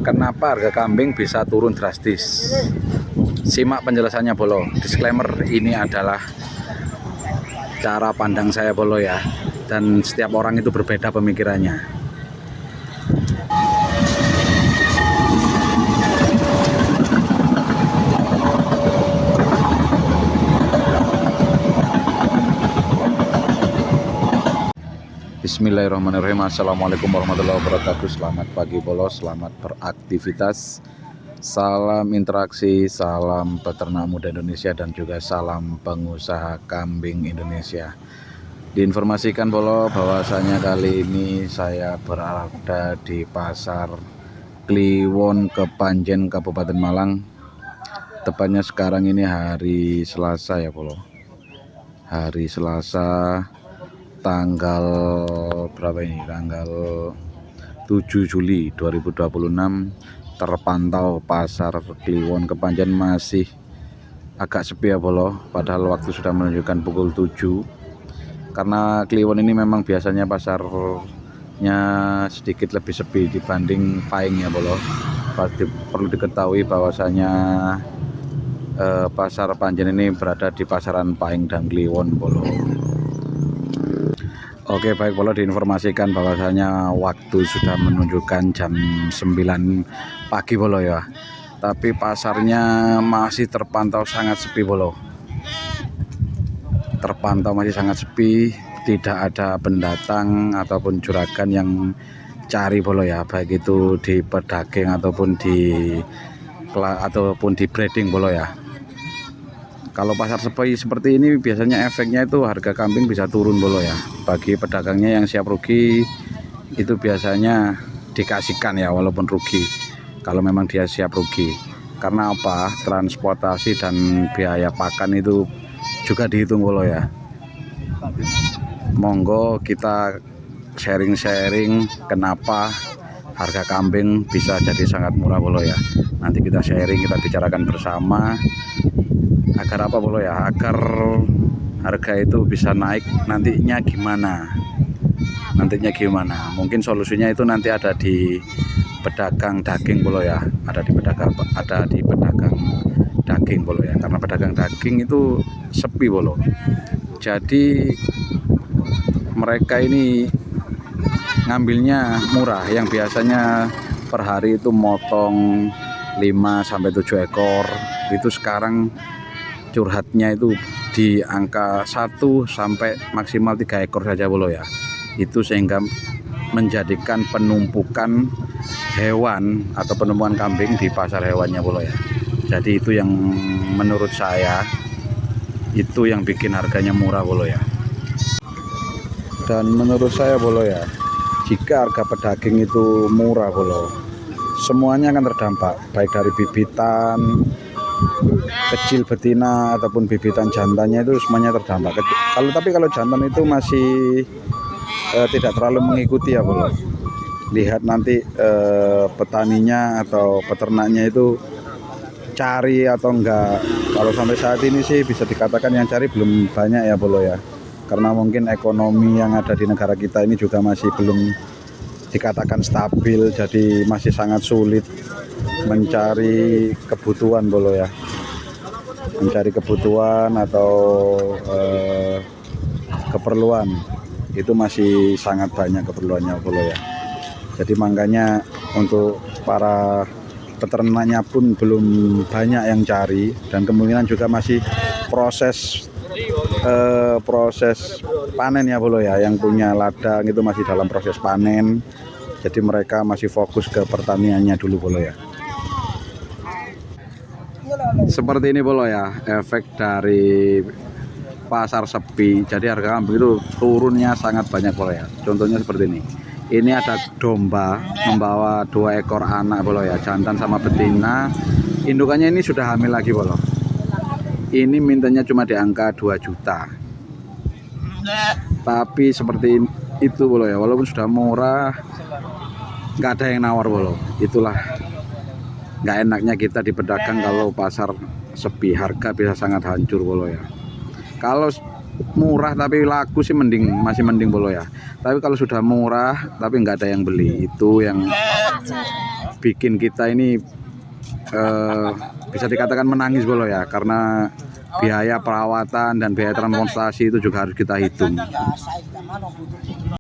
Kenapa harga kambing bisa turun drastis? Simak penjelasannya Bolo. Disclaimer, ini adalah cara pandang saya Bolo ya. Dan setiap orang itu berbeda pemikirannya. Bismillahirrahmanirrahim. Assalamualaikum warahmatullahi wabarakatuh. Selamat pagi Bolo, selamat beraktivitas. Salam interaksi, salam peternak muda Indonesia dan juga salam pengusaha kambing Indonesia. Diinformasikan Bolo bahwasanya kali ini saya berada di Pasar Kliwon Kepanjen Kabupaten Malang. Tepatnya sekarang ini hari Selasa ya Bolo. Hari Selasa tanggal berapa ini? Tanggal 7 Juli 2026. Terpantau Pasar Kliwon Kepanjen masih agak sepi ya Bolo, padahal waktu sudah menunjukkan pukul 7. Karena Kliwon ini memang biasanya pasarnya sedikit lebih sepi dibanding Paing ya Bolo. Perlu diketahui bahwasanya Pasar Panjen ini berada di pasaran Paing dan Kliwon Bolo. Oke baik Bolo, diinformasikan bahwasanya waktu sudah menunjukkan jam 9 pagi Bolo ya. Tapi pasarnya masih terpantau sangat sepi Bolo. Terpantau masih sangat sepi, tidak ada pendatang ataupun juragan yang cari Bolo ya, baik itu di pedaging ataupun di breeding Bolo ya. Kalau pasar sepi seperti ini biasanya efeknya itu harga kambing bisa turun Bolo ya. Bagi pedagangnya yang siap rugi itu biasanya dikasihkan ya walaupun rugi. Kalau memang dia siap rugi. Karena apa? Transportasi dan biaya pakan itu juga dihitung Bolo ya. Monggo kita sharing-sharing kenapa harga kambing bisa jadi sangat murah Bolo ya. Nanti kita sharing, kita bicarakan bersama. Agar apa Bolo ya, agar harga itu bisa naik nantinya gimana, mungkin solusinya itu nanti ada di pedagang daging Bolo ya, ada di pedagang daging Bolo ya, karena pedagang daging itu sepi Bolo. Jadi mereka ini ngambilnya murah, yang biasanya per hari itu motong 5-7 ekor, itu sekarang curhatnya itu di angka 1 sampai maksimal 3 ekor saja Bolo ya. Itu sehingga menjadikan penumpukan hewan atau penumpukan kambing di pasar hewannya Bolo ya. Jadi itu yang menurut saya itu yang bikin harganya murah Bolo ya. Dan menurut saya Bolo ya, jika harga pedaging itu murah Bolo, semuanya akan terdampak, baik dari bibitan kecil betina ataupun bibitan jantannya itu semuanya terdampak. Tapi kalau jantan itu masih tidak terlalu mengikuti ya Bolo. Lihat nanti petaninya atau peternaknya itu cari atau enggak. Kalau sampai saat ini sih bisa dikatakan yang cari belum banyak ya Bolo ya. Karena mungkin ekonomi yang ada di negara kita ini juga masih belum dikatakan stabil, jadi masih sangat sulit mencari kebutuhan Bolo ya. Mencari kebutuhan atau keperluan itu masih sangat banyak keperluannya Bolo ya. Jadi makanya untuk para peternaknya pun belum banyak yang cari, dan kemungkinan juga masih proses panen ya Bolo ya. Yang punya ladang itu masih dalam proses panen, jadi mereka masih fokus ke pertaniannya dulu Bolo ya. Seperti ini Bolo ya, efek dari pasar sepi. Jadi harga kambing itu turunnya sangat banyak Bolo ya. Contohnya seperti ini. Ini ada domba membawa 2 ekor anak Bolo ya, jantan sama betina. Indukannya ini sudah hamil lagi Bolo. Ini mintanya cuma di angka 2 juta. Tapi seperti itu Bolo ya, walaupun sudah murah nggak ada yang nawar Bolo. Itulah nggak enaknya kita di pedagang kalau pasar sepi, harga bisa sangat hancur Bolo ya. Kalau murah tapi laku sih masih mending Bolo ya. Tapi kalau sudah murah tapi nggak ada yang beli, itu yang bikin kita ini bisa dikatakan menangis bolo ya, karena biaya perawatan dan biaya transportasi itu juga harus kita hitung.